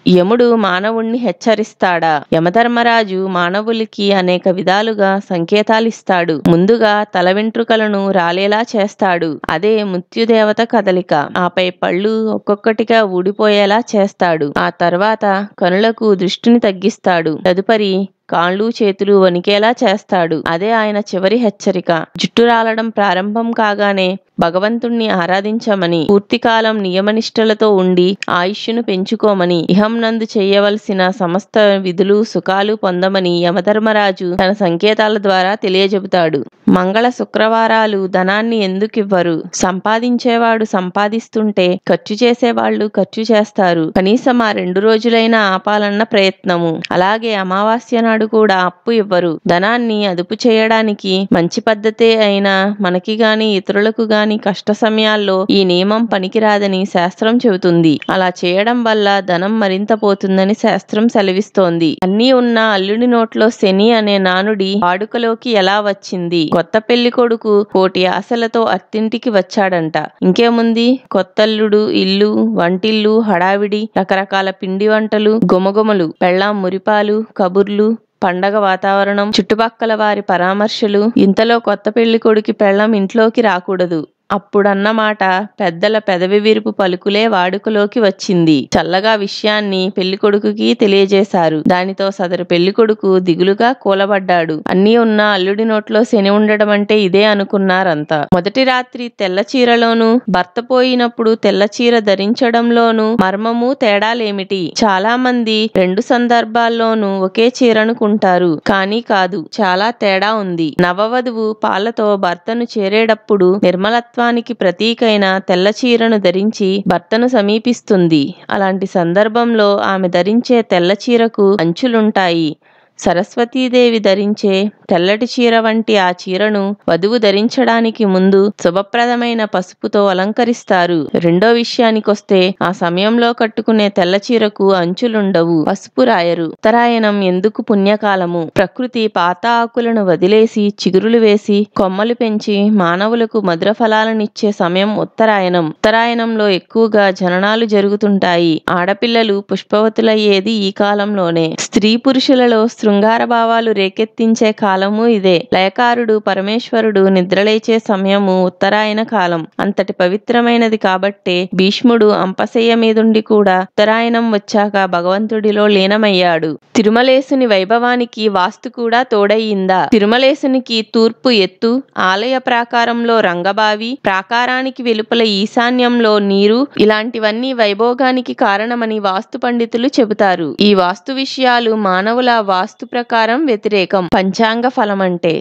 యముడు మానవుణ్ణి హెచ్చరిస్తాడా? యమధర్మరాజు మానవులకి అనేక విధాలుగా సంకేతాలిస్తాడు. ముందుగా తల వెంట్రుకలను రాలేలా చేస్తాడు. అదే మృత్యుదేవత కదలిక. ఆపై పళ్ళు ఒక్కొక్కటిగా ఊడిపోయేలా చేస్తాడు. ఆ తర్వాత కనులకు దృష్టిని తగ్గిస్తాడు. తదుపరి కాళ్ళు చేతులు వణికేలా చేస్తాడు. అదే ఆయన చివరి హెచ్చరిక. జుట్టు రాలడం ప్రారంభం కాగానే భగవంతుణ్ణి ఆరాధించమని, పూర్తికాలం నియమనిష్టలతో ఉండి ఆయుష్ను పెంచుకోమని, ఇహం నందు చేయవలసిన సమస్త విధులు సుఖాలు పొందమని యమధర్మరాజు తన సంకేతాల ద్వారా తెలియజెబుతాడు. మంగళ శుక్రవారాలు ధనాన్ని ఎందుకివ్వరు? సంపాదించేవాడు సంపాదిస్తుంటే ఖర్చు చేసేవాళ్ళు ఖర్చు చేస్తారు. కనీసం ఆ 2 రోజులైనా ఆపాలన్న ప్రయత్నము. అలాగే అమావాస్య నాడు కూడా అప్పు ఇవ్వరు. ధనాన్ని అదుపు చేయడానికి మంచి పద్ధతే అయినా మనకి గాని ఇతరులకు గాని కష్ట సమయాల్లో ఈ నియమం పనికిరాదని శాస్త్రం చెబుతుంది. అలా చేయడం వల్ల ధనం మరింత పోతుందని శాస్త్రం సెలవిస్తోంది. అన్నీ ఉన్న అల్లుడి నోట్లో శని అనే నానుడి వాడుకలోకి ఎలా వచ్చింది? కొత్త పెళ్లి కొడుకు కోటి ఆశలతో అత్తింటికి వచ్చాడంట. ఇంకేముంది? కొత్తల్లుడు, ఇల్లు, వంటిల్లు, హడావిడి, రకరకాల పిండి వంటలు, గుమగుమలు, పెళ్ళాం మురిపాలు, కబుర్లు, పండగ వాతావరణం, చుట్టుపక్కల వారి పరామర్శలు. ఇంతలో కొత్త పెళ్లి కొడుకి పెళ్ళాం ఇంట్లోకి రాకూడదు. అప్పుడన్నమాట పెద్దల పెదవి విరుపు పలుకులే వాడుకలోకి వచ్చింది. చల్లగా విషయాన్ని పెళ్లికొడుకుకి తెలియజేశారు. దానితో సదరు పెళ్లికొడుకు దిగులుగా కూలబడ్డాడు. అన్నీ ఉన్న అల్లుడి నోట్లో శని ఉండడం అంటే ఇదే అనుకున్నారంతా. మొదటి రాత్రి తెల్ల చీరలోనూ, భర్త పోయినప్పుడు తెల్ల చీర ధరించడంలోనూ మర్మము తేడాలేమిటి? చాలా మంది 2 సందర్భాల్లోనూ ఒకే చీరను కుంటారు. కానీ కాదు, చాలా తేడా ఉంది. నవవధువు పాలతో భర్తను చేరేటప్పుడు నిర్మలత్వానికి ప్రతీకైన తెల్ల చీరను ధరించి భర్తను సమీపిస్తుంది. అలాంటి సందర్భంలో ఆమె ధరించే తెల్ల చీరకు అంచులుంటాయి. సరస్వతీదేవి ధరించే తెల్లటి చీర వంటి ఆ చీరను వధువు ధరించడానికి ముందు శుభప్రదమైన పసుపుతో అలంకరిస్తారు. రెండో విషయానికొస్తే ఆ సమయంలో కట్టుకునే తెల్ల చీరకు అంచులుండవు, పసుపు రాయరు. ఉత్తరాయణం ఎందుకు పుణ్యకాలము? ప్రకృతి పాత ఆకులను వదిలేసి చిగురులు వేసి కొమ్మలు పెంచి మానవులకు మధుర ఫలాలనిచ్చే సమయం ఉత్తరాయణం. ఉత్తరాయణంలో ఎక్కువగా జననాలు జరుగుతుంటాయి. ఆడపిల్లలు పుష్పవతులయ్యేది ఈ కాలంలోనే. స్త్రీ పురుషులలో శృంగార భావాలు రేకెత్తించే కాలము ఇదే. లయకారుడు పరమేశ్వరుడు నిద్రలేచే సమయము ఉత్తరాయణ కాలం. అంతటి పవిత్రమైనది కాబట్టే భీష్ముడు అంపశయ్య మీదుండి కూడా ఉత్తరాయణం వచ్చాక భగవంతుడిలో లీనమయ్యాడు. తిరుమలేసుని వైభవానికి వాస్తు కూడా తోడయ్యిందా? తిరుమలేసునికి తూర్పు ఎత్తు, ఆలయ ప్రాకారంలో రంగబావి, ప్రాకారానికి వెలుపల ఈశాన్యంలో నీరు, ఇలాంటివన్నీ వైభోగానికి కారణమని వాస్తు పండితులు చెబుతారు. ఈ వాస్తు విషయాలు మానవుల వాస్తు ప్రకారం వ్యతిరేకం. పంచాంగ ఫలమంటే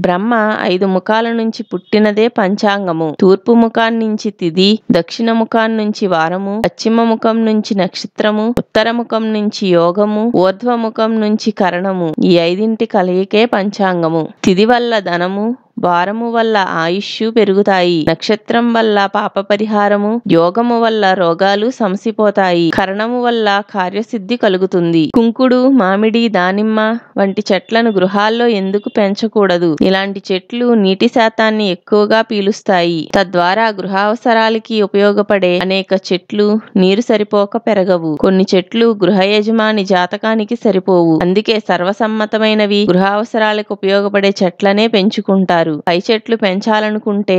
బ్రహ్మ 5 ముఖాల నుంచి పుట్టినదే పంచాంగము. తూర్పు ముఖాన్నించి తిథి, దక్షిణ ముఖాన్నించి వారము, పశ్చిమ ముఖం నుంచి నక్షత్రము, ఉత్తర ముఖం నుంచి యోగము, ఊర్ధ్వ ముఖం నుంచి కరణము. ఈ 5 కలయికే పంచాంగము. తిథి వల్ల ధనము, వారము వల్ల ఆయుష్షు పెరుగుతాయి, నక్షత్రం వల్ల పాప పరిహారము, యోగము వల్ల రోగాలు సమసిపోతాయి, కరణము వల్ల కార్యసిద్ధి కలుగుతుంది. కుంకుడు, మామిడి, దానిమ్మ వంటి చెట్లను గృహాల్లో ఎందుకు పెంచకూడదు? ఇలాంటి చెట్లు నీటి శాతాన్ని ఎక్కువగా పీలుస్తాయి. తద్వారా గృహావసరాలకి ఉపయోగపడే అనేక చెట్లు నీరు సరిపోక పెరగవు. కొన్ని చెట్లు గృహ యజమాని జాతకానికి సరిపోవు. అందుకే సర్వసమ్మతమైనవి గృహావసరాలకు ఉపయోగపడే చెట్లనే పెంచుకుంటారు. పై చెట్లు పెంచాలనుకుంటే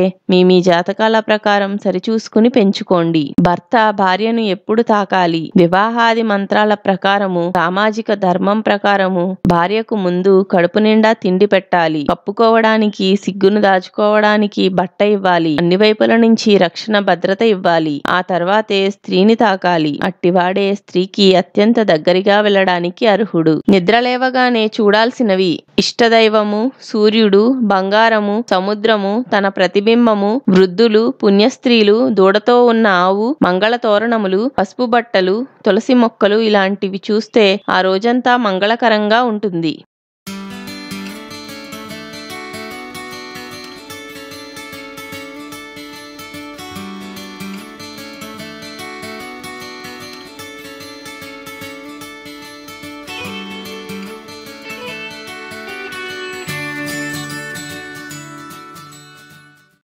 మీ జాతకాల ప్రకారం సరిచూసుకుని పెంచుకోండి. భర్త భార్యను ఎప్పుడు తాకాలి? వివాహాది మంత్రాల ప్రకారము, సామాజిక ధర్మం ప్రకారము భార్యకు ముందు కడుపు నిండా తిండి పెట్టాలి. కప్పుకోవడానికి, సిగ్గును దాచుకోవడానికి బట్ట ఇవ్వాలి. అన్ని వైపుల నుంచి రక్షణ భద్రత ఇవ్వాలి. ఆ తర్వాతే స్త్రీని తాకాలి. అట్టివాడే స్త్రీకి అత్యంత దగ్గరగా వెళ్ళడానికి అర్హుడు. నిద్రలేవగానే చూడాల్సినవి: ఇష్టదైవము, సూర్యుడు, బంగారము, సముద్రము, తన ప్రతిబింబము, వృద్ధులు, పుణ్యస్త్రీలు, దూడతో ఉన్న ఆవు, మంగళ తోరణములు, పసుపు బట్టలు, తులసి మొక్కలు. ఇలాంటివి చూస్తే ఆ రోజంతా మంగళకరంగా ఉంటుంది.